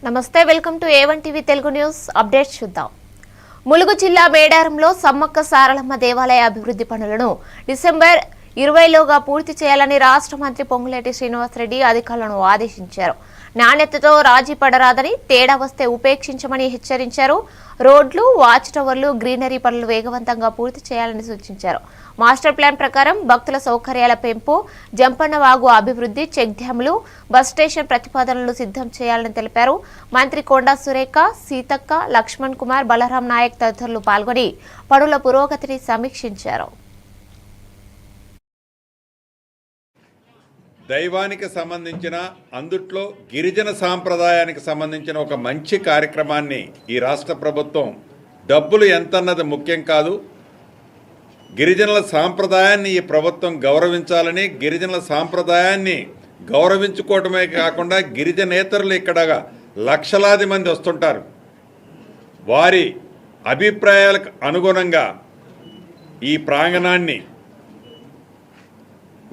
నమస్తే, welcome to A1 TV Telugu news updates చూద్దాం. ములుగు జిల్లా మేడారంలో సమ్మక్క సారలమ్మ దేవాలయ అభివృద్ధి పనులను డిసెంబర్ 20లోగా పూర్తి చేయాలని రాష్ట్ర మంత్రి పొంగులేటి శ్రీనివాసరెడ్డి అధికారులను ఆదేశించారు. నాణ్యతతో రాజీ పడరాదని, తేడా వస్తే ఉపేక్షించమని హెచ్చరించారు. రోడ్లు, వాచ్ టవర్లు, గ్రీనరీ పనులు వేగవంతంగా పూర్తి చేయాలని సూచించారు. మాస్టర్ ప్లాన్ ప్రకారం భక్తుల సౌకర్యాల పెంపు, జంపన్నవాగు అభివృద్ధి, చెక్ డ్యాంలు, బస్ స్టేషన్ ప్రతిపాదనలు సిద్ధం చేయాలని తెలిపారు. మంత్రి కొండా సురేఖ, సీతక్క, లక్ష్మణ్ కుమార్, బలరాం నాయక్ తదితరులు పాల్గొని పనుల పురోగతిని సమీక్షించారు. దైవానికి సంబంధించిన అందుట్లో గిరిజన సాంప్రదాయానికి సంబంధించిన ఒక మంచి కార్యక్రమాన్ని ఈ రాష్ట్ర ప్రభుత్వం, డబ్బులు ఎంతన్నది ముఖ్యం కాదు, గిరిజనుల సాంప్రదాయాన్ని ఈ ప్రభుత్వం గౌరవించాలని, గిరిజనుల సాంప్రదాయాన్ని గౌరవించుకోవడమే కాకుండా గిరిజనేతరులు ఇక్కడ లక్షలాది మంది వస్తుంటారు. వారి అభిప్రాయాలకు అనుగుణంగా ఈ ప్రాంగణాన్ని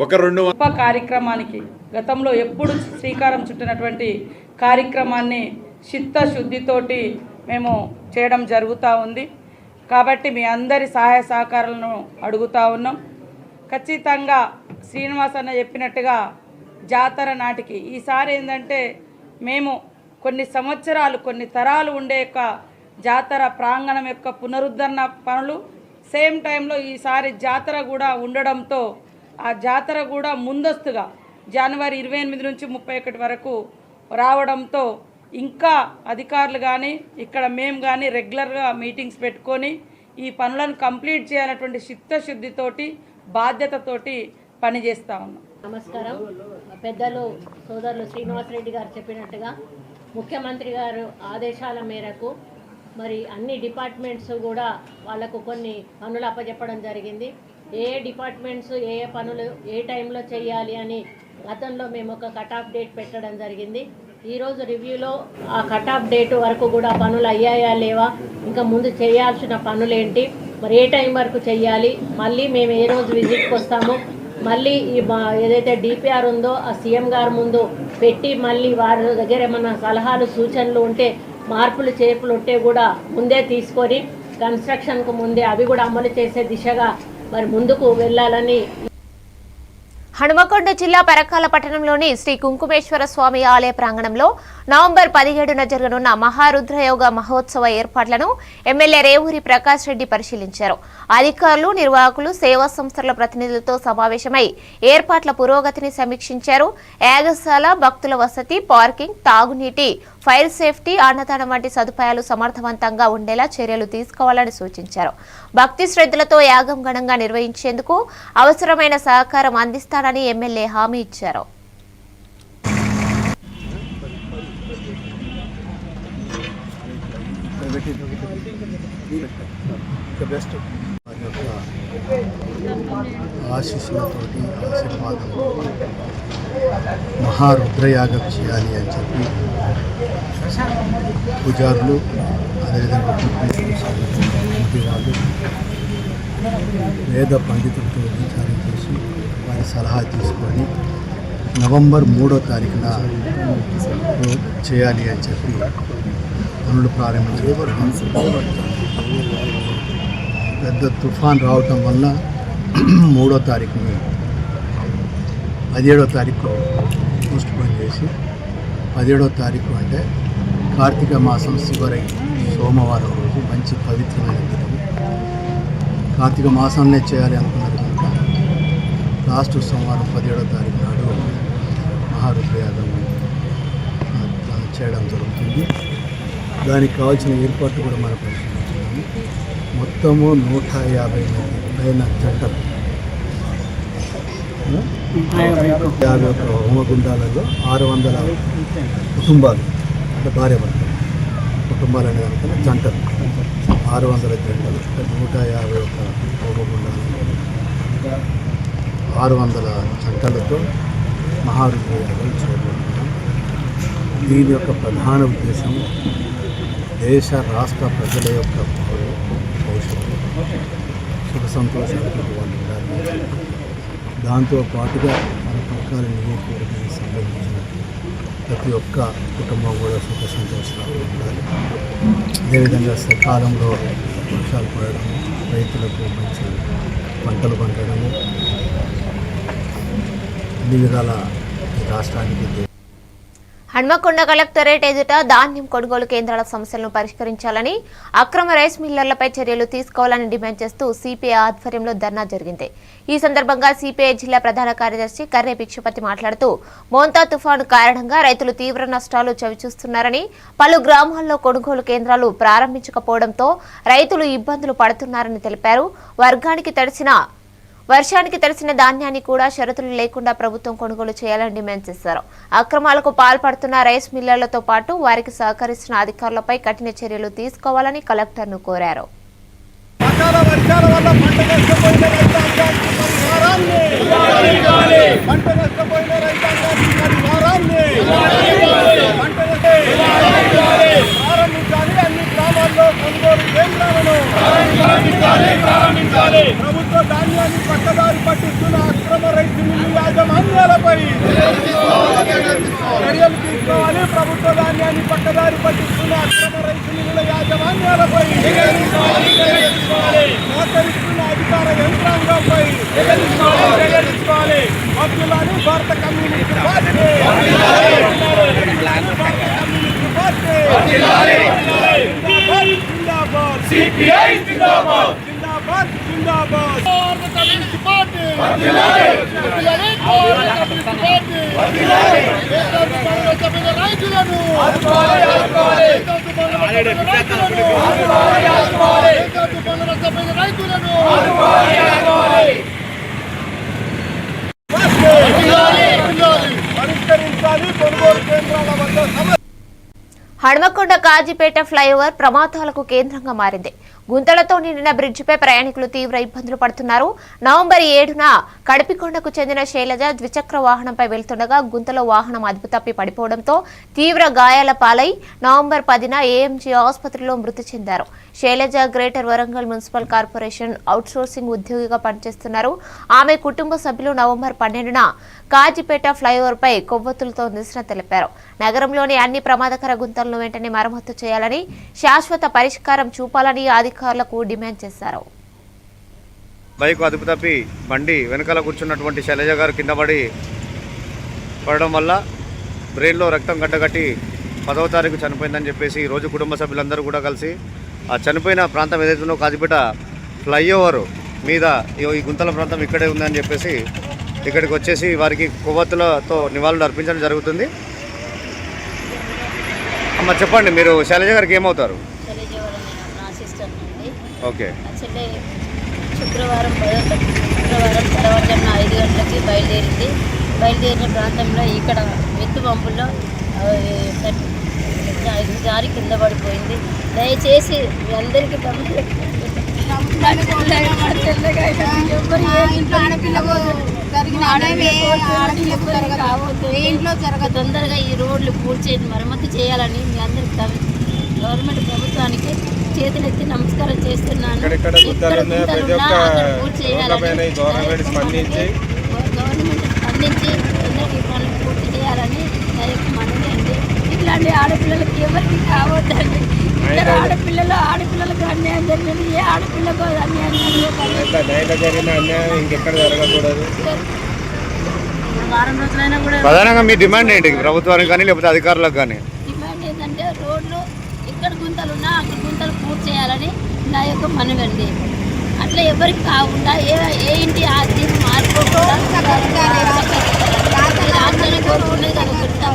ఒక గొప్ప కార్యక్రమానికి గతంలో ఎప్పుడు శ్రీకారం చుట్టినటువంటి కార్యక్రమాన్ని చిత్తశుద్ధితోటి మేము చేయడం జరుగుతూ ఉంది. కాబట్టి మీ అందరి సహాయ సహకారాలను అడుగుతూ ఉన్నాం. ఖచ్చితంగా శ్రీనివాస్ అన్న చెప్పినట్టుగా జాతర నాటికి ఈసారి ఏంటంటే మేము కొన్ని సంవత్సరాలు, కొన్ని తరాలు ఉండే యొక్క జాతర ప్రాంగణం యొక్క పునరుద్ధరణ పనులు, సేమ్ టైంలో ఈసారి జాతర కూడా ఉండడంతో ఆ జాతర కూడా ముందస్తుగా జనవరి 28 నుంచి 31 వరకు రావడంతో ఇంకా అధికారులు కానీ ఇక్కడ మేము కానీ రెగ్యులర్గా మీటింగ్స్ పెట్టుకొని ఈ పనులను కంప్లీట్ చేయాలన్నటువంటి చిత్తశుద్ధితోటి, బాధ్యతతోటి పనిచేస్తూ ఉన్నాం. నమస్కారం. పెద్దలు సోదరులు శ్రీనివాసరెడ్డి గారు చెప్పినట్టుగా ముఖ్యమంత్రి గారు ఆదేశాల మేరకు మరి అన్ని డిపార్ట్మెంట్స్ కూడా వాళ్లకు కొన్ని పనులు అప్పచెప్పడం జరిగింది. ఏ డిపార్ట్మెంట్స్ ఏ పనులు ఏ టైంలో చేయాలి అని గతంలో మేము ఒక కట్ ఆఫ్ డేట్ పెట్టడం జరిగింది. ఈరోజు రివ్యూలో ఆ కట్ ఆఫ్ డేట్ వరకు కూడా పనులు అయ్యాయా లేవా, ఇంకా ముందు చేయాల్సిన పనులేంటి, మరి ఏ టైం వరకు చేయాలి, మళ్ళీ మేము ఏ రోజు విజిట్కి వస్తామో, మళ్ళీ ఈ ఏదైతే డిపిఆర్ ఉందో ఆ సీఎం గారి ముందు పెట్టి మళ్ళీ వారి దగ్గర ఏమన్నా సలహాలు సూచనలు ఉంటే, మార్పులు చేర్పులు ఉంటే కూడా ముందే తీసుకొని కన్స్ట్రక్షన్కు ముందే అవి కూడా అమలు చేసే దిశగా మరి ముందుకు వెళ్ళాలని. హనుమకొండ జిల్లా పరకాల పట్టణంలోని శ్రీ కుంకుమేశ్వర స్వామి ఆలయ ప్రాంగణంలో నవంబర్ 17న జరగనున్న మహారుద్రయోగ మహోత్సవ ఏర్పాట్లను ఎమ్మెల్యే రేవూరి ప్రకాష్ రెడ్డి పరిశీలించారు. అధికారులు, నిర్వాహకులు, సేవా సంస్థల ప్రతినిధులతో సమావేశమై ఏర్పాట్ల పురోగతిని సమీక్షించారు. యాగశాల, భక్తుల వసతి, పార్కింగ్, తాగునీటి, ఫైర్ సేఫ్టీ, అన్నదానం వంటి సదుపాయాలు సమర్థవంతంగా ఉండేలా చర్యలు తీసుకోవాలని సూచించారు. భక్తి శ్రద్ధలతో యాగం ఘనంగా నిర్వహించేందుకు అవసరమైన సహకారం అందిస్తానని ఎమ్మెల్యే హామీ ఇచ్చారు. ఆశీస్సులతోటి, ఆశీర్వాదంతో మహారుద్రయాగం చేయాలి అని చెప్పి పూజారులు, అదేవిధంగా వాళ్ళు వేద పండితులతో విచారణ చేసి వారి సలహా తీసుకొని నవంబర్ 3వ తారీఖున చేయాలి అని చెప్పి పనులు ప్రారంభించారు. పెద్ద తుఫాన్ రావటం వల్ల 3వ తారీఖుని 17వ తారీఖు పోస్ట్పోన్ చేసి 17వ తారీఖు అంటే కార్తీక మాసం చివరి సోమవారం రోజు మంచి పవిత్రమైన దినం. కార్తీక మాసంలో చేయాలి అనుకున్నారు కనుక లాస్ట్ సోమవారం 17వ తారీఖు నాడు మహారుద్రయాగం చేయడం జరుగుతుంది. దానికి కావాల్సిన ఏర్పాట్లు కూడా మనం పరిశీలించుకున్నాము. మొత్తము 150 మంది పైన జంటలు, 51 హోమగుండాలలో 600 కుటుంబాలు, అంటే భార్య భర్తలు కుటుంబాలు అనే దానికన్నా జంటలు 600 జంటలు, 151 హోమగుండాలలో 600 జంటలతో మహారుద్రయాగం చేయబోతున్నాం. దీని యొక్క ప్రధాన ఉద్దేశం దేశ రాష్ట్ర ప్రజల యొక్క భవిష్యత్తు సుఖ సంతోషాలతో వాళ్ళు ఉండాలి. దాంతోపాటుగా మన పరకాల నియోజకవర్గానికి సంబంధించిన ప్రతి ఒక్క కుటుంబం కూడా సుఖ సంతోషాలు ఉండాలి. అదేవిధంగా సకాలంలో వర్షాలు పడడం, రైతులకు మంచి పంటలు పండడము అన్ని విధాల ఈ రాష్ట్రానికి. హన్మకొండ కలెక్టరేట్ ఎదుట ధాన్యం కొనుగోలు కేంద్రాల సమస్యలను పరిష్కరించాలని, అక్రమ రైస్ మిల్లర్లపై చర్యలు తీసుకోవాలని డిమాండ్ చేస్తూ సిపిఐ ఆధ్వర్యంలో ధర్నా జరిగింది. ఈ సందర్భంగా సిపిఐ జిల్లా ప్రధాన కార్యదర్శి కర్రే భిక్షపతి మాట్లాడుతూ మోంతా తుఫాను కారణంగా రైతులు తీవ్ర నష్టాలు చవిచూస్తున్నారని, పలు గ్రామాల్లో కొనుగోలు కేంద్రాలు ప్రారంభించకపోవడంతో రైతులు ఇబ్బందులు పడుతున్నారని తెలిపారు. వర్షానికి తడిసిన ధాన్యాన్ని కూడా షరతులు లేకుండా ప్రభుత్వం కొనుగోలు చేయాలని డిమాండ్ చేశారు. అక్రమాలకు పాల్పడుతున్న రైస్ మిల్లర్లతో పాటు వారికి సహకరిస్తున్న అధికారులపై కఠిన చర్యలు తీసుకోవాలని కలెక్టర్ను కోరారు. ప్రభుత్వ ధాన్యాన్ని పక్కదారి పట్టిస్తున్న అక్రమ రైతు మిల్లు యాజమాన్యాలపై చర్యలు తీసుకోవాలి. ప్రభుత్వ ధాన్యాన్ని పక్కదారి పట్టిస్తున్న అక్రమ రైతు మిల్లుల యాజమాన్యాలపై సహకరిస్తున్న అధికార యంత్రాంగంపై అబ్దుల్లాని భారత కమ్యూనిస్ట్ పార్టీ జిందాబాద్, సిపిఐ జిందాబాద్, జిందాబాద్ జిందాబాద్, భారత కమ్యూనిస్ట్ పార్టీ రైతులను పరిష్కరించాలి. కొనుగోలు కేంద్రాల వద్ద హన్మకొండ కాజీపేట ఫ్లైఓవర్ ప్రమాదాలకు కేంద్రంగా మారింది. గుంతలతో నిండిన బ్రిడ్జిపై ప్రయాణికులు తీవ్ర ఇబ్బందులు పడుతున్నారు. నవంబర్ 7న కడిపికొండకు చెందిన శైలజ ద్విచక్ర వాహనంపై వెళ్తుండగా గుంతలో వాహనం అదుపు తప్పి పడిపోవడంతో తీవ్ర గాయాల పాలై నవంబర్ 10న ఏఎంజీ ఆసుపత్రిలో మృతి చెందారు. Shailaja greater Warangal municipal corporation outsourcing ఉద్యోగిగా పనిచేస్తున్నారు. ఆమె కుటుంబ సభ్యులు నవంబర్ 12న కాజీపేట ఫ్లైఓవర్పై కొవ్వొత్తులతో నిరసన తెలిపారు. నగరంలోని అన్ని ప్రమాదకర గుంతలను వెంటనే మరమ్మతు చేయాలని, శాశ్వత పరిష్కారం చూపాలని అధికారులకు డిమాండ్ చేశారు. బైక్ అదుపు తప్పి బండి వెనకాల కూర్చున్నటువంటి శైలజ గారు కింద పడడం వల్ల బ్రెయిన్లో రక్తం గడ్డగట్టి 10వ తారీఖు చనిపోయిందని చెప్పేసి ఈరోజు కుటుంబ సభ్యులందరూ కూడా కలిసి ఆ చనిపోయిన ప్రాంతం ఏదైతుందో కాజీపేట ఫ్లైఓవర్ మీద ఈ గుంతల ప్రాంతం ఇక్కడే ఉందని చెప్పేసి ఇక్కడికి వచ్చేసి వారికి కొవ్వొత్తులతో నివాళులు అర్పించడం జరుగుతుంది. అమ్మ చెప్పండి, మీరు శైలజ గారికి ఏమవుతారు? ఓకే. శుక్రవారం తెల్లవారుజామున 5 గంటలకి బయలుదేరిన ప్రాంతంలో ఇక్కడ ఎత్తు పంపుల్లో జారి కింద పడిపోయింది. దయచేసి మీ అందరికీ తొందరగా ఈ రోడ్లు పూర్తి మరమ్మతు చేయాలని మీ అందరికి గవర్నమెంట్ ప్రభుత్వానికి చేతులెత్తి నమస్కారం చేస్తున్నాను. గవర్నమెంట్ స్పందించి తొందరగా ఈ పనులు పూర్తి చేయాలని నా యొక్క మనవి అండి. ఇట్లాంటి ఆడపిల్లలకి ఎవరికి కావద్దండి. ఇద్దరు ఆడపిల్లలకు అన్యాయం జరిగింది. ఏ ఆడపిల్లకు అన్యాయం ఇంకెక్కడ జరగకూడదు. వారం రోజులైనా కూడా ప్రధానంగా మీ డిమాండ్ ఏంటి ప్రభుత్వానికి కానీ లేకపోతే అధికారులకు కానీ? డిమాండ్ ఏంటంటే రోడ్లు ఇక్కడ గుంతలు ఉన్నా అక్కడ గుంతలు పూర్తి చేయాలని నా యొక్క మనవి అండి. అట్లా ఎవరికి కాకుండా ఏ ఇంటి ఆర్థిక మార్చుకోకుండా కోరుకునేది అనుకుంటాం.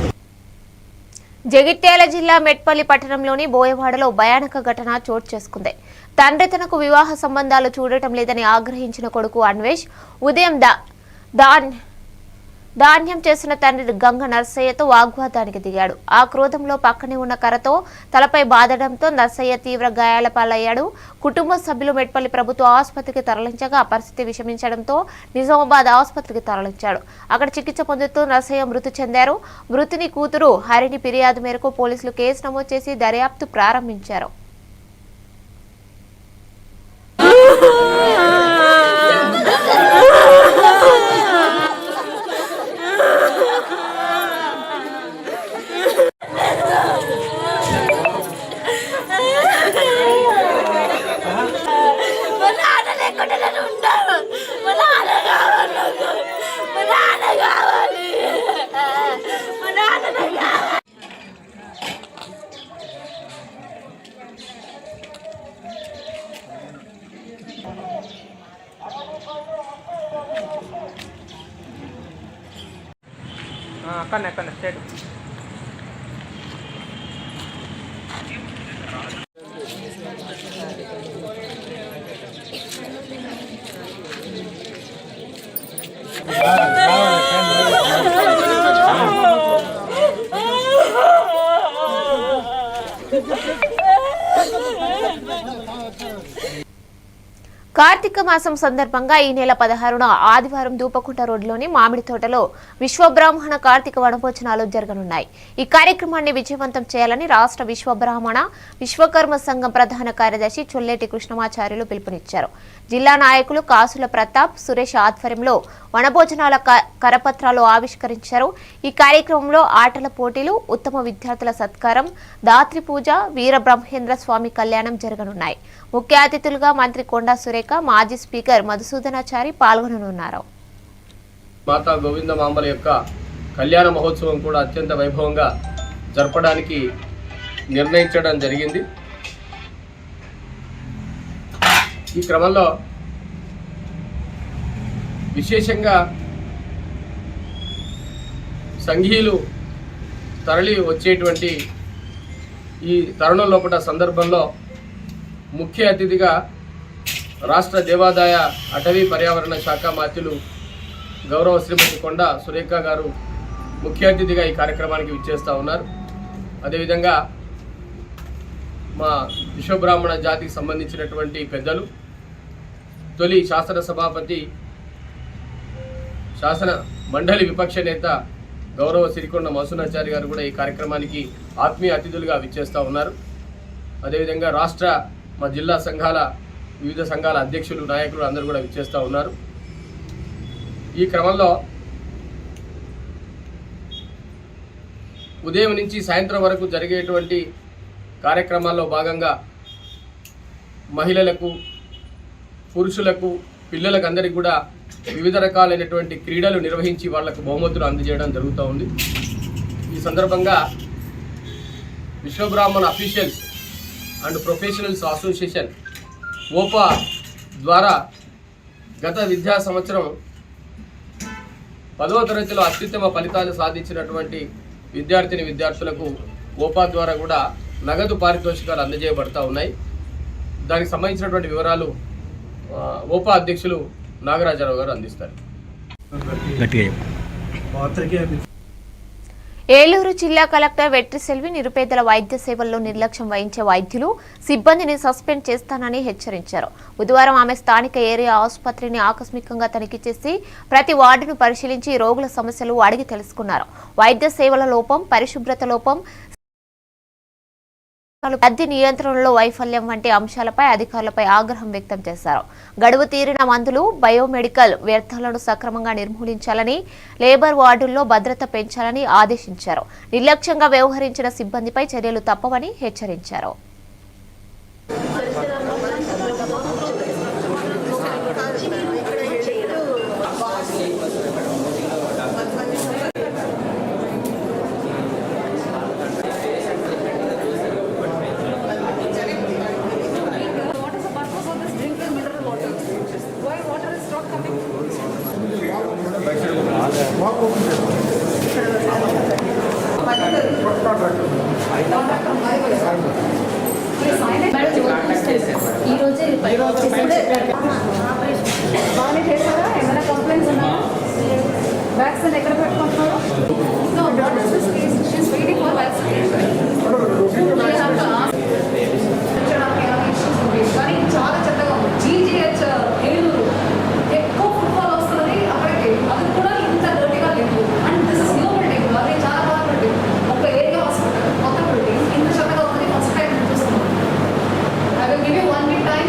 జగిత్యాల జిల్లా మెట్పల్లి పట్టణంలోని బోయవాడలో భయానక ఘటన చోటు చేసుకుంది. తండ్రి తనకు వివాహ సంబంధాలు చూడటం లేదని ఆగ్రహించిన కొడుకు అన్వేష్ ఉదయం ధాన్యం చేసిన తండ్రి గంగ నర్సయ్యతో వాగ్వాదానికి దిగాడు. ఆ క్రోధంలో పక్కనే ఉన్న కర్రతో తలపై బాదడంతో నర్సయ్య తీవ్ర గాయాల పాలయ్యాడు. కుటుంబ సభ్యులు మెట్పల్లి ప్రభుత్వ ఆసుపత్రికి తరలించగా పరిస్థితి విషమించడంతో నిజామాబాద్ ఆసుపత్రికి తరలించాడు. అక్కడ చికిత్స పొందుతూ నర్సయ్య మృతి చెందారు. మృతుని కూతురు హరిని ఫిర్యాదు మేరకు పోలీసులు కేసు నమోదు చేసి దర్యాప్తు ప్రారంభించారు. అక్కడ స్టేట్ కార్తీక మాసం సందర్భంగా ఈ నెల 16న ఆదివారం దూపకుంట రోడ్లోని మామిడి తోటలో విశ్వబ్రాహ్మణ కార్తీక వనభోజనాలు జరగనున్నాయి. ఈ కార్యక్రమాన్ని విజయవంతం చేయాలని రాష్ట్ర విశ్వబ్రాహ్మణ విశ్వకర్మ సంఘం ప్రధాన కార్యదర్శి చొల్లేటి కృష్ణమాచార్యులు పిలుపునిచ్చారు. జిల్లా నాయకులు కాసుల ప్రతాప్, సురేష్ ఆధ్వర్యంలో వనభోజనాల కరపత్రాలు ఆవిష్కరించారు. ఈ కార్యక్రమంలో ఆటల పోటీలు, ఉత్తమ విద్యార్థుల సత్కారం, దాత్రి పూజ, వీర బ్రహ్మేంద్ర స్వామి కళ్యాణం జరగనున్నాయి. ముఖ్య అతిథులుగా మంత్రి కొండా సురేఖ, మాజీ స్పీకర్ మధుసూదనాచారి పాల్గొననున్నారు. మాతా గోవిందమాంబల యొక్క కళ్యాణ మహోత్సవం కూడా అత్యంత వైభవంగా జరపడానికి నిర్ణయించడం జరిగింది. ఈ క్రమంలో విశేషంగా సంఘీయులు తరలి వచ్చేటువంటి ఈ తరుణం లోపల సందర్భంలో ముఖ్య అతిథిగా రాష్ట్ర దేవాదాయ అటవీ పర్యావరణ శాఖ మంత్రులు గౌరవ శ్రీమతి కొండా సురేఖ గారు ముఖ్య అతిథిగా ఈ కార్యక్రమానికి విచ్చేస్తూ ఉన్నారు. అదేవిధంగా మా విశ్వబ్రాహ్మణ జాతికి సంబంధించినటువంటి పెద్దలు, తొలి శాసన సభాపతి, శాసన మండలి విపక్ష నేత గౌరవ సిరికొండ మధుసూదనాచారి గారు కూడా ఈ కార్యక్రమానికి ఆత్మీయ అతిథులుగా విచ్చేస్తూ ఉన్నారు. అదేవిధంగా రాష్ట్ర మా జిల్లా సంఘాల వివిధ సంఘాల అధ్యక్షులు, నాయకులు అందరూ కూడా విచ్చేస్తూ ఉన్నారు. ఈ క్రమంలో ఉదయం నుంచి సాయంత్రం వరకు జరిగేటువంటి కార్యక్రమాల్లో భాగంగా మహిళలకు, పురుషులకు, పిల్లలకు అందరికీ కూడా వివిధ రకాలైనటువంటి క్రీడలు నిర్వహించి వాళ్లకు బహుమతులు అందజేయడం జరుగుతూ ఉంది. ఈ సందర్భంగా Vishwabrahmana officials and professionals association OPA ద్వారా గత విద్యా సంవత్సరం 10వ తరగతిలో అత్యుత్తమ ఫలితాలు సాధించినటువంటి విద్యార్థులకు ఓపా ద్వారా కూడా నగదు పారితోషికాలు అందజేయబడతా ఉన్నాయి. దానికి సంబంధించినటువంటి వివరాలు ఓపా అధ్యక్షులు నాగరాజరావు గారు అందిస్తారు. ఏలూరు జిల్లా కలెక్టర్ వెట్రిసెల్వి నిరుపేదల వైద్య సేవల్లో నిర్లక్ష్యం వహించే వైద్యులు, సిబ్బందిని సస్పెండ్ చేస్తానని హెచ్చరించారు. బుధవారం ఆమె స్థానిక ఏరియా ఆసుపత్రిని ఆకస్మికంగా తనిఖీ చేసి ప్రతి వార్డును పరిశీలించి రోగుల సమస్యలు అడిగి తెలుసుకున్నారు. వైద్య సేవల లోపం, పరిశుభ్రత లోపం, అద్దె నియంత్రణలో వైఫల్యం వంటి అంశాలపై అధికారులపై ఆగ్రహం వ్యక్తం చేశారు. గడువు తీరిన మందులు, బయోమెడికల్ వ్యర్థాలను సక్రమంగా నిర్మూలించాలని, లేబర్ వార్డుల్లో భద్రత పెంచాలని ఆదేశించారు. నిర్లక్ష్యంగా వ్యవహరించిన సిబ్బందిపై చర్యలు తప్పవని హెచ్చరించారు. వ్యాక్సిన్ ఎక్కడ పెట్టుకుంటున్నారు? చాలా చెత్తగా ఉంది. జీజీహెచ్ ఏలూరు ఎక్కువ ఫుట్బాల్ వస్తుంది అక్కడికి, అది కూడా ఇంత డర్టీగా లేదు. And this is new building, అది చాలా బాగా బిల్డింగ్, ఒక ఏరియా హాస్పిటల్ కొత్త బిల్డింగ్, ఇంత చెత్తగా ఉంది. ఫస్ట్ టైం చూస్తున్నాం. I will give you 1 week time.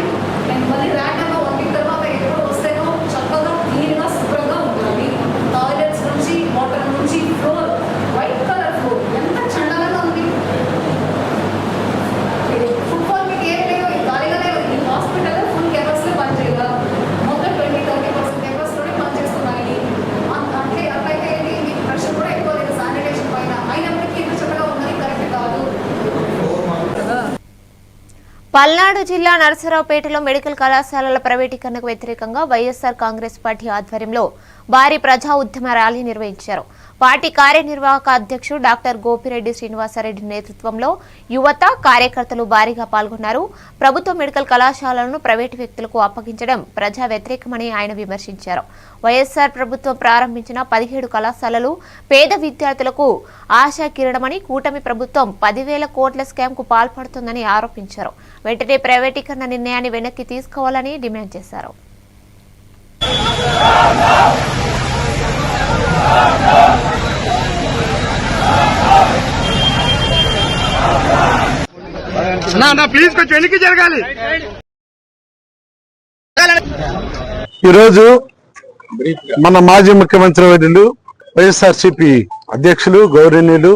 And మళ్ళీ ర్యాండమ్గా 1 వీక్ తర్వాత ఎప్పుడు వస్తేనో చక్కగా క్లీన్గా శుభ్రంగా ఉంటుంది. టాయిలెట్స్ నుంచి, వాటర్ నుంచి, ఫ్లోర్ వైట్ కలర్ ఫ్లోర్ ఎంత చండాలంగా ఉంది. ఫుట్బాల్ మీకు ఏం లేవు, ఖాళీగానే ఈ హాస్పిటల్ ఫుల్ కెపాసిటీ పనిచేయగా మొత్తం 20-30% కెపాసిటీ పనిచేస్తున్నాయి. అంటే అట్లయితే ఏంటి, మీకు ప్రెషర్ కూడా ఎక్కువ లేదు శానిటేషన్ పైన. అయినప్పటికీ ఇంత చక్కగా ఉన్నది కరెక్ట్ కాదు. పల్నాడు జిల్లా నరసరావుపేటలో మెడికల్ కళాశాలల ప్రైవేటీకరణకు వ్యతిరేకంగా వైఎస్ఆర్ కాంగ్రెస్ పార్టీ ఆధ్వర్యంలో భారీ ప్రజా ఉద్యమ ర్యాలీ నిర్వహించారు. పార్టీ కార్యనిర్వాహక అధ్యక్షుడు డాక్టర్ గోపిరెడ్డి శ్రీనివాసరెడ్డి నేతృత్వంలో యువత కార్యకర్తలు భారీగా పాల్గొన్నారు. ప్రభుత్వ మెడికల్ కళాశాలలను ప్రైవేటు వ్యక్తులకు అప్పగించడం ప్రజా వ్యతిరేకమని ఆయన విమర్శించారు. వైఎస్ఆర్ ప్రభుత్వం ప్రారంభించిన 17 కళాశాలలు పేద విద్యార్థులకు ఆశా కిరణమని, కూటమి ప్రభుత్వం 10,000 కోట్ల స్కామ్కు పాల్పడుతుందని ఆరోపించారు. వెంటనే ప్రైవేటీకరణ నిర్ణయాన్ని వెనక్కి తీసుకోవాలని డిమాండ్ చేశారు. ప్లీజ్ కొంచెం వెనక్కి జరగాలి. ఈరోజు మన మాజీ ముఖ్యమంత్రి వర్యులు వైఎస్ఆర్సీపీ అధ్యక్షులు గౌరవనీయులు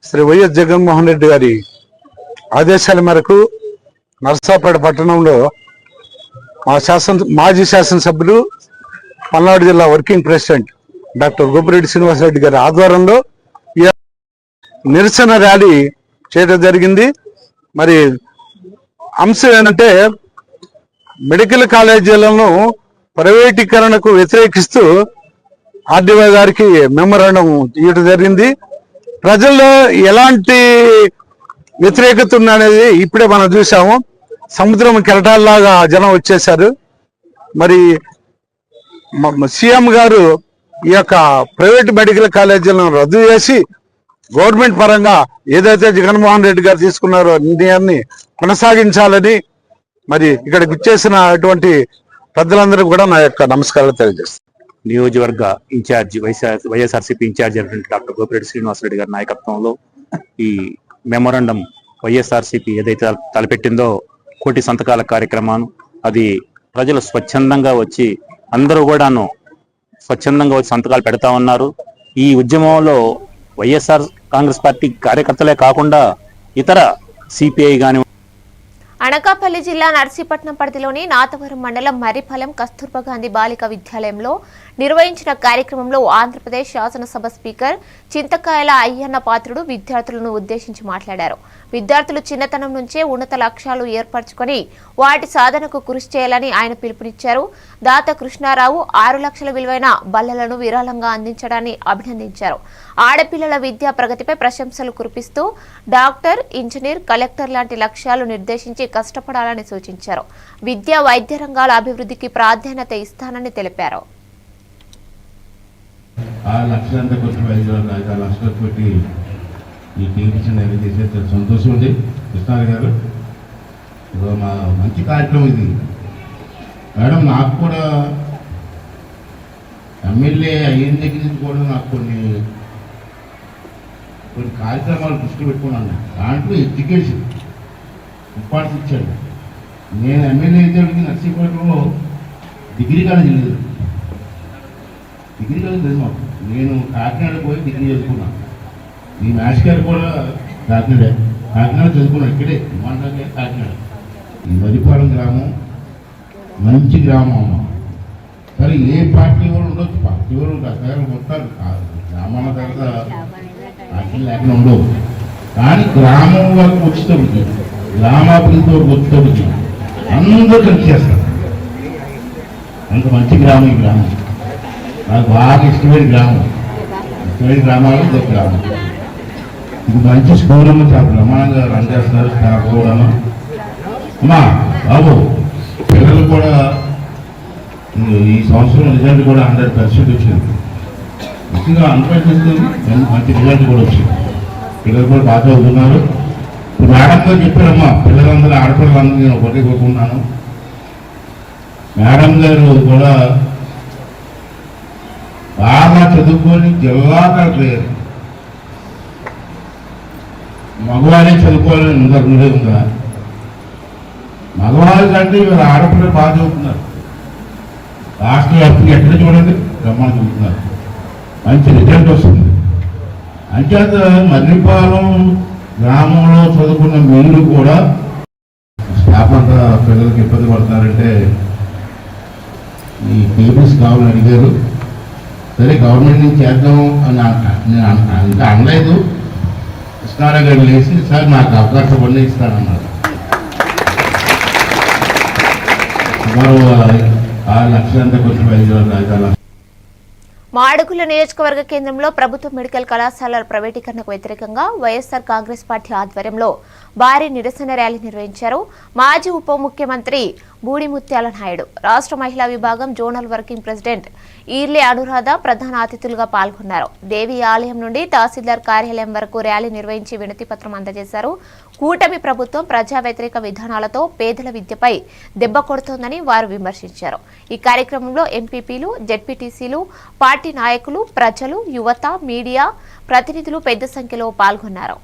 శ్రీ వైఎస్ జగన్మోహన్ రెడ్డి గారి ఆదేశాల మేరకు నర్సాపేట పట్టణంలో మాజీ శాసనసభ్యులు పల్నాడు జిల్లా working president doctor Gopireddy Srinivasareddy గారి ఆధ్వర్యంలో ఈ నిరసన ర్యాలీ చేయడం జరిగింది. మరి అంశం ఏంటంటే మెడికల్ కాలేజీలను ప్రైవేటీకరణకు వ్యతిరేకిస్తూ ఆర్డీఓ గారికి మెమోరాండం ఇవ్వడం జరిగింది. ప్రజల్లో ఎలాంటి వ్యతిరేకత ఉందనేది ఇప్పుడే మనం చూసాము. సముద్రం కెరటాల్లాగా జనం వచ్చేశారు. మరి సీఎం గారు ఈ యొక్క ప్రైవేట్ మెడికల్ కాలేజీలను రద్దు చేసి గవర్నమెంట్ పరంగా ఏదైతే జగన్మోహన్ రెడ్డి గారు తీసుకున్నారో నిర్ణయాన్ని కొనసాగించాలని మరి ఇక్కడికి వచ్చేసిన అటువంటి పెద్దలందరూ కూడా నా యొక్క నమస్కారాలు తెలియజేస్తాను. నియోజకవర్గ ఇన్ఛార్జి వైఎస్ఆర్సీపీ ఇన్ఛార్జి అయినటువంటి డాక్టర్ గోపిరెడ్డి శ్రీనివాసరెడ్డి గారి నాయకత్వంలో ఈ మెమోరాండం వైఎస్ఆర్సీపీ ఏదైతే తలపెట్టిందో 1 కోటి సంతకాల కార్యక్రమాన్ని అది ప్రజలు స్వచ్ఛందంగా వచ్చి అందరూ కూడాను స్వచ్ఛందంగా వచ్చి సంతకాలు పెడతా ఉన్నారు. ఈ ఉద్యమంలో వైఎస్ఆర్ కాంగ్రెస్ పార్టీ కార్యకర్తలే కాకుండా ఇతర సిపిఐ గాని అనకాపల్లి జిల్లా నర్సీపట్నం పరిధిలోని నాతవరం మండలం మర్రిపాలెం కస్తూర్బా గాంధీ బాలికా విద్యాలయంలో నిర్వహించిన కార్యక్రమంలో ఆంధ్రప్రదేశ్ శాసనసభ స్పీకర్ చింతకాయల అయ్యన్న పాత్రుడు విద్యార్థులను ఉద్దేశించి మాట్లాడారు. విద్యార్థులు చిన్నతనం నుంచే ఉన్నత లక్ష్యాలు ఏర్పరచుకొని వాటి సాధనకు కృషి చేయాలని ఆయన పిలుపునిచ్చారు. దాత కృష్ణారావు 6 లక్షల విలువైన బల్లలను విరాళంగా అందించడాన్ని అభినందించారు. ఆడపిల్లల విద్యా ప్రగతిపై ప్రశంసలు కురిపిస్తూ డాక్టర్, ఇంజనీర్, కలెక్టర్ లాంటి లక్ష్యాలు నిర్దేశించి కష్టపడాలని సూచించారు. విద్యా, వైద్య రంగాల అభివృద్ధికి ప్రాధాన్యత ఇస్తానని తెలిపారు. ఈ టీవీషన్ ఏమి చేసే సంతోషం ఉంది. కృష్ణారావు గారు మా మంచి కార్యక్రమం ఇది మేడం. నాకు కూడా ఎమ్మెల్యే అయిన దగ్గర నుంచి కూడా నాకు కొన్ని కార్యక్రమాలు దృష్టి పెట్టుకున్నాను. దాంట్లో ఎడ్యుకేషన్ ఇంపార్టెన్స్ ఇచ్చాడు. నేను ఎమ్మెల్యే అయితే నర్సీపట్నంలో డిగ్రీ కాలేజీ లేదు. డిగ్రీ కాలేజీ లేదు మాకు. నేను కాకినాడ పోయి డిగ్రీ చదువుకున్నాను. ఈ మ్యాథ్స్ గారు కూడా కాకినాడ చదువుకున్నాడు. ఇక్కడే విమానంగా కాకినాడ. ఈ మర్రిపాలెం గ్రామం మంచి గ్రామం అమ్మ. సరే ఏ పార్టీ వాళ్ళు ఉండొచ్చు, పార్టీ వాళ్ళు రకరకాలు ఉంటారు. గ్రామాల తర్వాత పార్టీలు లేకుండా ఉండవు. కానీ గ్రామం వరకు వచ్చేటప్పటికి, గ్రామాభివృద్ధి వరకు వచ్చేటప్పటికి అందరూ కలిసి చేస్తారు. అంత మంచి గ్రామం ఈ గ్రామం. నాకు బాగా ఇష్టమైన గ్రామం. ఇష్టమైన గ్రామాలు ఇదే గ్రామం. ఇది మంచి స్కూల్ అమ్మ. చాలా బ్రహ్మాండంగా రన్ చేస్తున్నారు స్టాఫ్ కూడా. అమ్మా బాబు పిల్లలు కూడా ఈ సంవత్సరం రిజల్ట్ కూడా 100% వచ్చింది. ముఖ్యంగా అనుకుంటుంది మంచి రిజల్ట్ కూడా వచ్చింది. పిల్లలు కూడా బాగా చదువుతున్నారు. ఇప్పుడు మేడం గారు చెప్పారమ్మా, పిల్లలందరూ ఆడపిల్లలందరూ నేను ఒకటి కోరుకున్నాను. మేడం గారు కూడా బాగా చదువుకొని జిల్లా కలెక్టర్ మగవారే చదువుకోవాలని ఉందా ఉందా? మగవారి కంటే ఇవాళ ఆడపిల్లలు బాగా చదువుతున్నారు. రాష్ట్ర వ్యాప్తంగా ఎక్కడ చూడండి బ్రహ్మాండ చదువుతున్నారు. మంచి రిజల్ట్ వస్తుంది. అంచేత మర్రిపాలెం గ్రామంలో చదువుకున్న మీరు కూడా స్టాఫ్ అంతా పిల్లలకి ఇబ్బంది పడతారంటే ఈ టేబుల్స్ కావాలని అడిగారు. సరే గవర్నమెంట్ నుంచి చేద్దాం అని నేను ఇంకా అనలేదు. కృష్ణారావు గారు లేచి సార్ నాకు అవకాశం వల్ల ఇస్తానన్నారు. సుమారు 6 లక్షలంతా కొంచెం 5 లక్షలు. మాడుగుల నియోజకవర్గ కేంద్రంలో ప్రభుత్వ మెడికల్ కళాశాలల ప్రైవేటీకరణకు వ్యతిరేకంగా వైఎస్ఆర్ కాంగ్రెస్ పార్టీ ఆధ్వర్యంలో భారీ నిరసన ర్యాలీ నిర్వహించారు. మాజీ ఉప ముఖ్యమంత్రి బూడి ముత్యాల నాయుడు, రాష్ట్ర మహిళా విభాగం zonal working president Eerle Anuradha ప్రధాన అతిథులుగా పాల్గొన్నారు. దేవి ఆలయం నుండి తహసీల్దార్ కార్యాలయం వరకు ర్యాలీ నిర్వహించి వినతి పత్రం అందజేశారు. కూటమి ప్రభుత్వం ప్రజా వ్యతిరేక విధానాలతో పేదల విద్యపై దెబ్బ కొడుతోందని వారు విమర్శించారు. ఈ కార్యక్రమంలో ఎంపీపీలు, జెడ్పీటీసీలు, పార్టీ నాయకులు, ప్రజలు, యువత, మీడియా ప్రతినిధులు పెద్ద సంఖ్యలో పాల్గొన్నారు.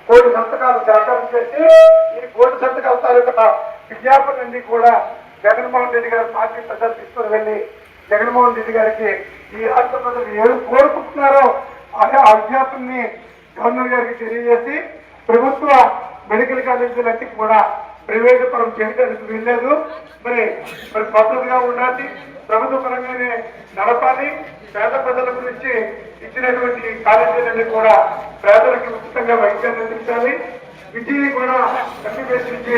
కోటి సంతకాలు సేకరణ చేసి ఈ కోటి సంతకాల తాలూకా విజ్ఞాపనన్ని కూడా జగన్మోహన్ రెడ్డి గారు పార్టీ ప్రజలు తీసుకుని వెళ్ళి జగన్మోహన్ రెడ్డి గారికి ఈ రాష్ట్ర ప్రజలు ఏం కోరుకుంటున్నారో అదే ఆ విజ్ఞాపనని గవర్నర్ గారికి తెలియజేసి ప్రభుత్వ మెడికల్ కాలేజీలన్నీ కూడా ప్రైవేటు పరం చేయడానికి వీల్లేదు. మరి పద్ధతిగా ఉండాలి, ప్రభుత్వ పరంగానే నడపాలి. పేద ప్రజల గురించి ఇచ్చినటువంటి కాలేజీలన్నీ కూడా పేదలకు ఉచితంగా వైద్యాన్ని అందించాలి. విద్యని కూడా ఎంబీబీఎస్ విద్య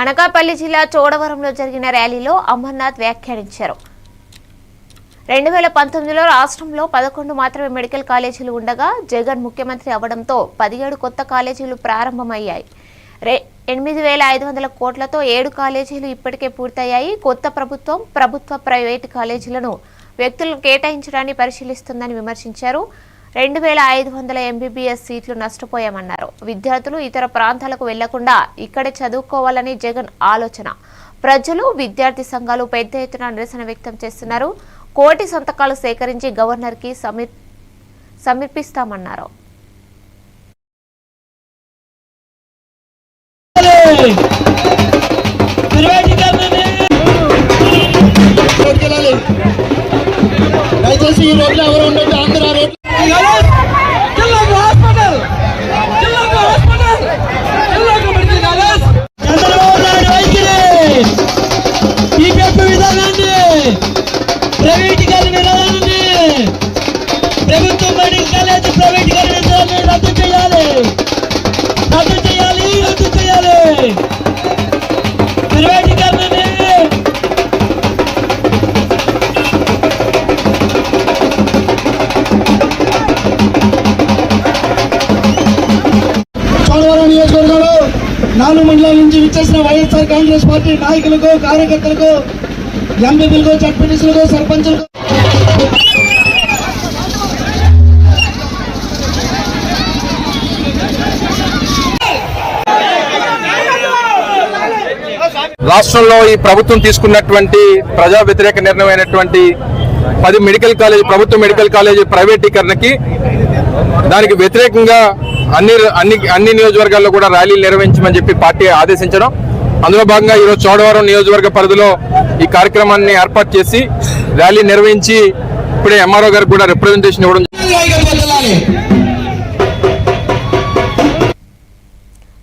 అనకాపల్లి జిల్లా చోడవరంలో జరిగిన ర్యాలీలో అమర్నాథ్ వ్యాఖ్యానించారు. 2019లో రాష్ట్రంలో 11 మాత్రమే మెడికల్ కాలేజీలు ఉండగా జగన్ ముఖ్యమంత్రి అవడంతో 17 కొత్త కాలేజీలు ప్రారంభమయ్యాయి. 8,500 కోట్లతో 7 కాలేజీలు ఇప్పటికే పూర్తయ్యాయి. కొత్త ప్రభుత్వం ప్రభుత్వ ప్రైవేటు కాలేజీలను వ్యక్తులను కేటాయించడాన్ని పరిశీలిస్తుందని విమర్శించారు. 2,500 ఎంబీబీఎస్ సీట్లు నష్టపోయామన్నారు. విద్యార్థులు ఇతర ప్రాంతాలకు వెళ్లకుండా ఇక్కడే చదువుకోవాలని జగన్ ఆలోచన. ప్రజలు, విద్యార్థి సంఘాలు పెద్ద ఎత్తున నిరసన వ్యక్తం చేస్తున్నారు. కోటి సంతకాలు సేకరించి గవర్నర్కి సమర్పిస్తామన్నారు. ప్రభుత్వం మెడికల్ కాలేజ్ ప్రైవేటీకరణ రద్దు చేయాలి. చోడవరం నియోజకవర్గంలో 4 మండలాల నుంచి విచ్చేసిన వైఎస్ఆర్ కాంగ్రెస్ పార్టీ నాయకులకు, కార్యకర్తలకు, ఎంపీలకు, జడ్పీటీసీలకు, సర్పంచులకు రాష్ట్రంలో ఈ ప్రభుత్వం తీసుకున్నటువంటి ప్రజా వ్యతిరేక నిర్ణయమైనటువంటి 10 మెడికల్ కాలేజ్ ప్రభుత్వ మెడికల్ కాలేజీ ప్రైవేటీకరణకి దానికి వ్యతిరేకంగా అన్ని నియోజకవర్గాల్లో కూడా ర్యాలీలు నిర్వహించమని చెప్పి పార్టీ ఆదేశించడం, అందులో భాగంగా ఈరోజు చోడవరం నియోజకవర్గ పరిధిలో ఈ కార్యక్రమాన్ని ఏర్పాటు చేసి ర్యాలీ నిర్వహించి ఇప్పుడే ఎంఆర్ఓ గారికి కూడా రిప్రజెంటేషన్ ఇవ్వడం.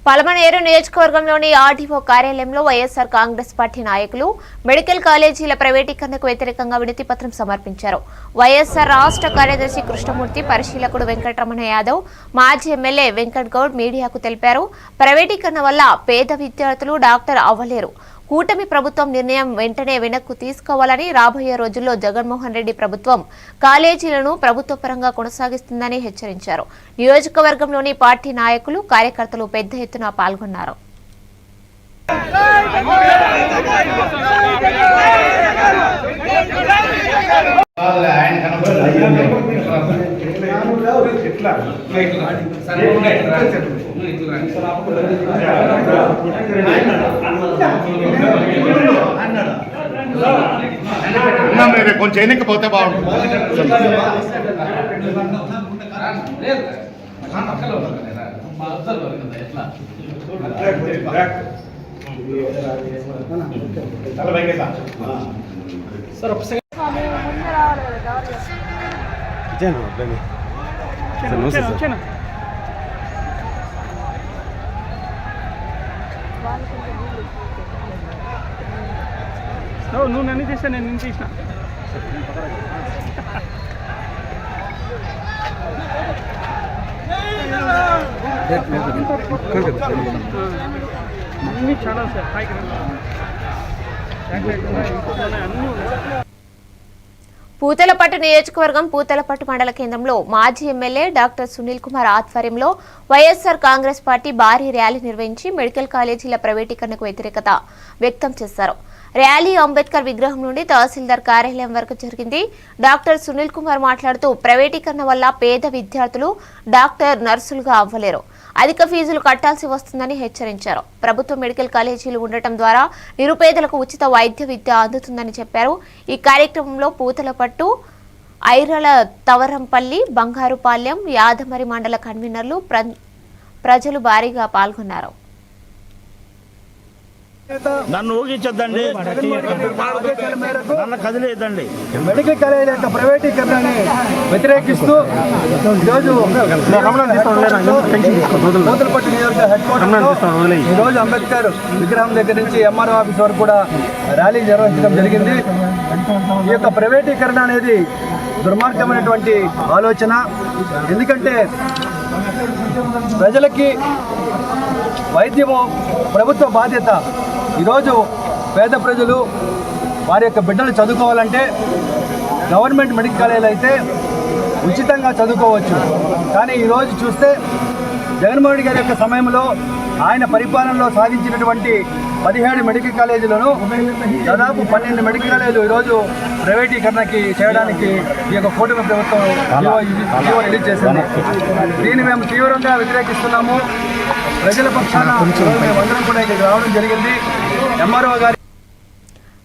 పలమనేరు నియోజకవర్గంలోని ఆర్డీఓ కార్యాలయంలో వైఎస్ఆర్ కాంగ్రెస్ పార్టీ నాయకులు మెడికల్ కాలేజీల ప్రైవేటీకరణకు వ్యతిరేకంగా వినతి పత్రం సమర్పించారు. వైఎస్ఆర్ రాష్ట్ర కార్యదర్శి కృష్ణమూర్తి, పరిశీలకుడు వెంకటరమణ యాదవ్, మాజీ ఎమ్మెల్యే వెంకట్ గౌడ్ మీడియాకు తెలిపారు. ప్రైవేటీకరణ వల్ల పేద విద్యార్థులు డాక్టర్ అవ్వలేరు. కూటమి ప్రభుత్వం నిర్ణయం వెంటనే వెనక్కు తీసుకోవాలని, రాబోయే రోజుల్లో జగన్మోహన్ రెడ్డి ప్రభుత్వం కాలేజీలను ప్రభుత్వ పరంగా కొనసాగిస్తుందని హెచ్చరించారు. నియోజకవర్గంలోని పార్టీ నాయకులు, కార్యకర్తలు పెద్ద ఎత్తున పాల్గొన్నారు. కొంచెం ఎన్నికపోతే బాగుంటుంది. నువ్వు నన్ను తీసా, నేను నిన్ను తీసిన. అన్నీ చాలా సార్ పైకి పూతలపట్టు నియోజకవర్గం పూతలపట్టు మండల కేంద్రంలో మాజీ ఎమ్మెల్యే డాక్టర్ సునీల్ కుమార్ ఆధ్వర్యంలో వైఎస్ఆర్ కాంగ్రెస్ పార్టీ భారీ ర్యాలీ నిర్వహించి మెడికల్ కాలేజీల ప్రైవేటీకరణకు వ్యతిరేకత వ్యక్తం చేశారు. ర్యాలీ అంబేద్కర్ విగ్రహం నుండి తహసీల్దార్ కార్యాలయం వరకు జరిగింది. డాక్టర్ సునీల్ కుమార్ మాట్లాడుతూ ప్రైవేటీకరణ వల్ల పేద విద్యార్థులు డాక్టర్, నర్సులుగా అవ్వలేరు, అధిక ఫీజులు కట్టాల్సి వస్తుందని హెచ్చరించారు. ప్రభుత్వ మెడికల్ కాలేజీలు ఉండటం ద్వారా నిరుపేదలకు ఉచిత వైద్య విద్య అందుతుందని చెప్పారు. ఈ కార్యక్రమంలో పూతలపట్టు, ఐరల, తవరంపల్లి, బంగారుపాలెం, యాదమరి మండల కన్వీనర్లు, ప్రజలు భారీగా పాల్గొన్నారు. నన్ను ఊగించొద్దండి, నన్ను కదిలేద్దండి. మెడికల్ కాలేజీల యొక్క ప్రైవేటీకరణని వ్యతిరేకిస్తూ ఈరోజు పూతలపట్టు నియోజకవర్గ హెడ్ క్వార్టర్లో ఈరోజు అంబేద్కర్ విగ్రహం దగ్గర నుంచి ఎంఆర్ఓ ఆఫీస్ వరకు కూడా ర్యాలీ నిర్వహించడం జరిగింది. ఈ యొక్క ప్రైవేటీకరణ అనేది దుర్మార్గమైనటువంటి ఆలోచన. ఎందుకంటే ప్రజలకి వైద్యము ప్రభుత్వ బాధ్యత. ఈరోజు పేద ప్రజలు వారి యొక్క బిడ్డలు చదువుకోవాలంటే గవర్నమెంట్ మెడికల్ కాలేజీలు అయితే ఉచితంగా చదువుకోవచ్చు. కానీ ఈరోజు చూస్తే జగన్మోహన్ రెడ్డి గారి యొక్క సమయంలో ఆయన పరిపాలనలో సాధించినటువంటి 17 మెడికల్ కాలేజీలను దాదాపు 12 మెడికల్ కాలేజీలు ఈరోజు ప్రైవేటీకరణకి చేయడానికి ఈ యొక్క కూటమి ప్రభుత్వం జీవో రిలీజ్ చేసింది. దీన్ని మేము తీవ్రంగా వ్యతిరేకిస్తున్నాము. ప్రజల పక్షాన మేమందరం కూడా ఇక్కడికి రావడం జరిగింది. ఎంఆర్ఓ గారి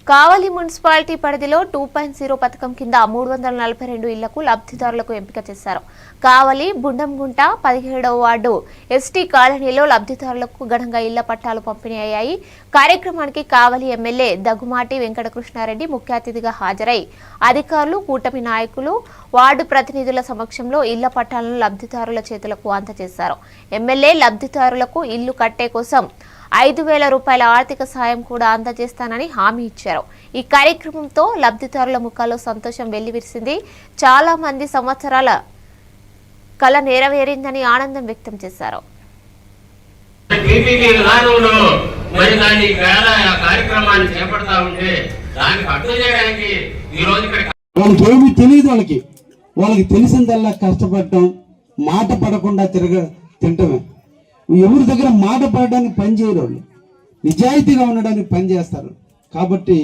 కావలి మున్సిపాలిటీ పరిధిలో 2.0 పథకం కింద 342 ఇళ్లకు లబ్ధిదారులకు ఎంపిక చేశారు. కావలి బుండంగుంట 17వ వార్డు ఎస్టీ కాలనీలో లబ్ధిదారులకు ఘనంగా ఇళ్ల పట్టాలు పంపిణీ అయ్యాయి. కార్యక్రమానికి కావలి ఎమ్మెల్యే దగ్గుమాటి వెంకటకృష్ణారెడ్డి ముఖ్య అతిథిగా హాజరై అధికారులు, కూటమి నాయకులు, వార్డు ప్రతినిధుల సమక్షంలో ఇళ్ల పట్టాలను లబ్ధిదారుల చేతులకు అందజేశారు. ఎమ్మెల్యే లబ్ధిదారులకు ఇల్లు కట్టే కోసం 5,000 రూపాయల ఆర్థిక సాయం కూడా అందజేస్తానని హామీ ఇచ్చారు. ఈ కార్యక్రమంతో లబ్ధిదారుల ముఖాల్లో సంతోషం వెల్లివిరిసింది. చాలా మంది సంవత్సరాల కళ నెరవేరిందని ఆనందం వ్యక్తం చేశారు. వాళ్ళకి ఏమీ తెలియదు. వాళ్ళకి తెలిసిందల్లా కష్టపడటం, మాట పడకుండా తింటమే. ఎవరి దగ్గర మాట పడడానికి పని చేయరు, వాళ్ళు నిజాయితీగా ఉండడానికి పని చేస్తారు. కాబట్టి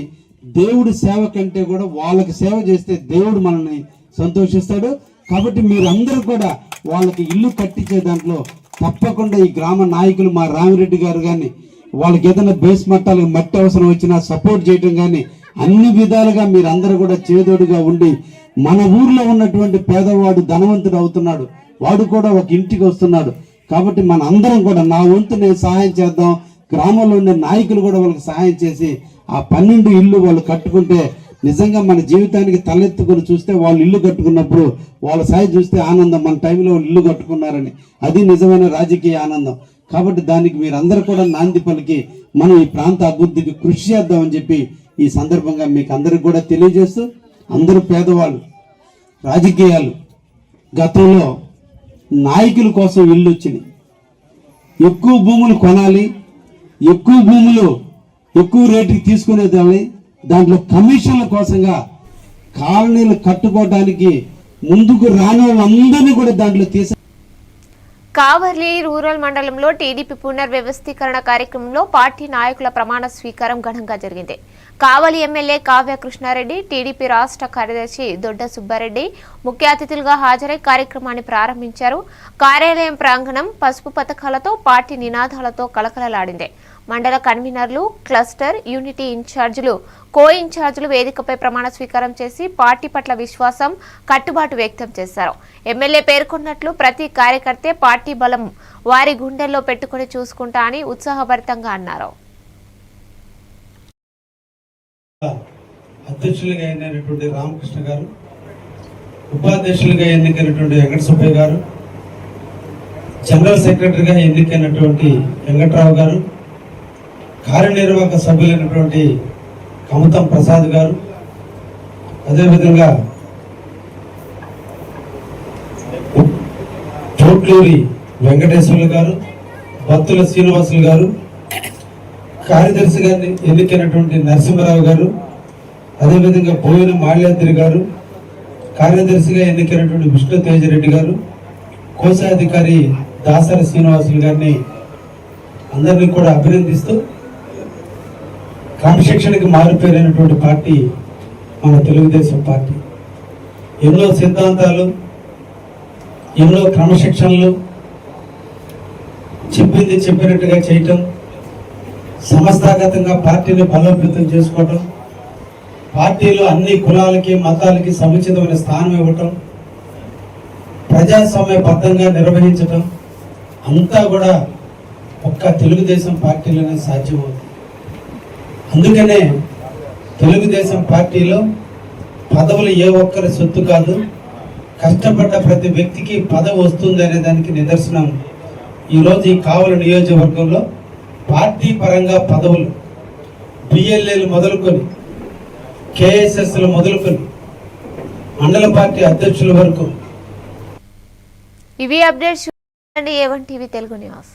దేవుడి సేవ కంటే కూడా వాళ్ళకి సేవ చేస్తే దేవుడు మనల్ని సంతోషిస్తాడు. కాబట్టి మీరందరూ కూడా వాళ్ళకి ఇల్లు కట్టించే దాంట్లో తప్పకుండా ఈ గ్రామ నాయకులు, మా రామిరెడ్డి గారు కానీ వాళ్ళకి ఏదైనా బేస్ మట్టాలకు మట్టి అవసరం వచ్చినా సపోర్ట్ చేయటం కానీ అన్ని విధాలుగా మీరందరూ కూడా చేదోడుగా ఉండి మన ఊర్లో ఉన్నటువంటి పేదవాడు ధనవంతుడు అవుతున్నాడు, వాడు కూడా ఒక ఇంటికి వస్తున్నాడు. కాబట్టి మన అందరం కూడా నా వంతు నేను సహాయం చేద్దాం. గ్రామంలో ఉండే నాయకులు కూడా వాళ్ళకి సహాయం చేసి ఆ 12 ఇల్లు వాళ్ళు కట్టుకుంటే నిజంగా మన జీవితానికి తలెత్తుకొని చూస్తే వాళ్ళు ఇల్లు కట్టుకున్నప్పుడు వాళ్ళ సాయి చూస్తే ఆనందం, మన టైంలో వాళ్ళు ఇల్లు కట్టుకున్నారని, అది నిజమైన రాజకీయ ఆనందం. కాబట్టి దానికి మీరందరూ కూడా నాంది పలికి మనం ఈ ప్రాంత అభివృద్ధికి కృషి చేద్దామని చెప్పి ఈ సందర్భంగా మీకు అందరికి కూడా తెలియజేస్తూ, అందరూ పేదవాళ్ళు, రాజకీయాలు గతంలో నాయకుల కోసం ఇల్లు వచ్చినాయి. ఎక్కువ భూములు కొనాలి, ఎక్కువ భూములు ఎక్కువ రేటుకి తీసుకునే దాంట్లో కమిషన్ల కోసంగా కాలనీలు కట్టుకోవడానికి ముందుకు రాని వాళ్ళందరినీ కూడా దాంట్లో తీసే కావర్లి రూరల్ మండలంలో టీడీపీ పునర్వ్యవస్థీకరణ కార్యక్రమంలో పార్టీ నాయకుల ప్రమాణ స్వీకారం ఘనంగా జరిగింది. కావలి ఎమ్మెల్యే కావ్య కృష్ణారెడ్డి, టీడీపీ రాష్ట్ర కార్యదర్శి దొడ్డ సుబ్బారెడ్డి ముఖ్య అతిథులుగా హాజరై కార్యక్రమాన్ని ప్రారంభించారు. కార్యాలయం ప్రాంగణం పసుపు పథకాలతో, పార్టీ నినాదాలతో కలకలలాడింది. మండల కన్వీనర్లు, క్లస్టర్, యూనిటీ ఇన్ఛార్జీలు, కో ఇన్ఛార్జీలు వేదికపై ప్రమాణ స్వీకారం చేసి పార్టీ పట్ల విశ్వాసం, కట్టుబాటు వ్యక్తం చేశారు. ఎమ్మెల్యే పేర్కొన్నట్లు ప్రతి కార్యకర్తే పార్టీ బలం వారి గుండెల్లో పెట్టుకుని చూసుకుంటా అని ఉత్సాహభరితంగా అన్నారు. అధ్యక్షులుగా ఎన్నికైనటువంటి రామకృష్ణ గారు, ఉపాధ్యక్షులుగా ఎన్నికైనటువంటి వెంకట సుబ్బయ్య గారు, జనరల్ సెక్రటరీగా ఎన్నికైనటువంటి వెంకట్రావు గారు, కార్యనిర్వాహక సభ్యులైనటువంటి కమతం ప్రసాద్ గారు, అదేవిధంగా చోట్లూరి వెంకటేశ్వర్లు గారు, బత్తుల శ్రీనివాసులు గారు, కార్యదర్శిగా ఎన్నికైనటువంటి నరసింహరావు గారు, అదేవిధంగా బోయిన మాల్యాద్రి గారు, కార్యదర్శిగా ఎన్నికైనటువంటి విష్ణు తేజరెడ్డి గారు, కోశాధికారి దాసరి శ్రీనివాసులు గారిని అందరినీ కూడా అభినందిస్తూ, క్రమశిక్షణకి మారిపోయినటువంటి పార్టీ మన తెలుగుదేశం పార్టీ. ఎన్నో సిద్ధాంతాలు, ఎన్నో క్రమశిక్షణలు, చెప్పింది చెప్పినట్టుగా చేయటం, సంస్థాగతంగా పార్టీని బలోపేతం చేసుకోవటం, పార్టీలో అన్ని కులాలకి మతాలకి సముచితమైన స్థానం ఇవ్వటం, ప్రజాస్వామ్యబద్ధంగా నిర్వహించటం అంతా కూడా ఒక్క తెలుగుదేశం పార్టీలోనే సాధ్యమవుతుంది. అందుకనే తెలుగుదేశం పార్టీలో పదవులు ఏ ఒక్కరి సొత్తు కాదు, కష్టపడ్డ ప్రతి వ్యక్తికి పదవి వస్తుంది అనే దానికి నిదర్శనం ఈరోజు ఈ కావలి నియోజకవర్గంలో పార్టీ పరంగా పదవులు బిఎల్ఏలు మొదలుకొని కేఎస్ఎస్లు మొదలుకొని మండల పార్టీ అధ్యక్షుల వరకు. ఇవి updates. A1 TV Telugu news.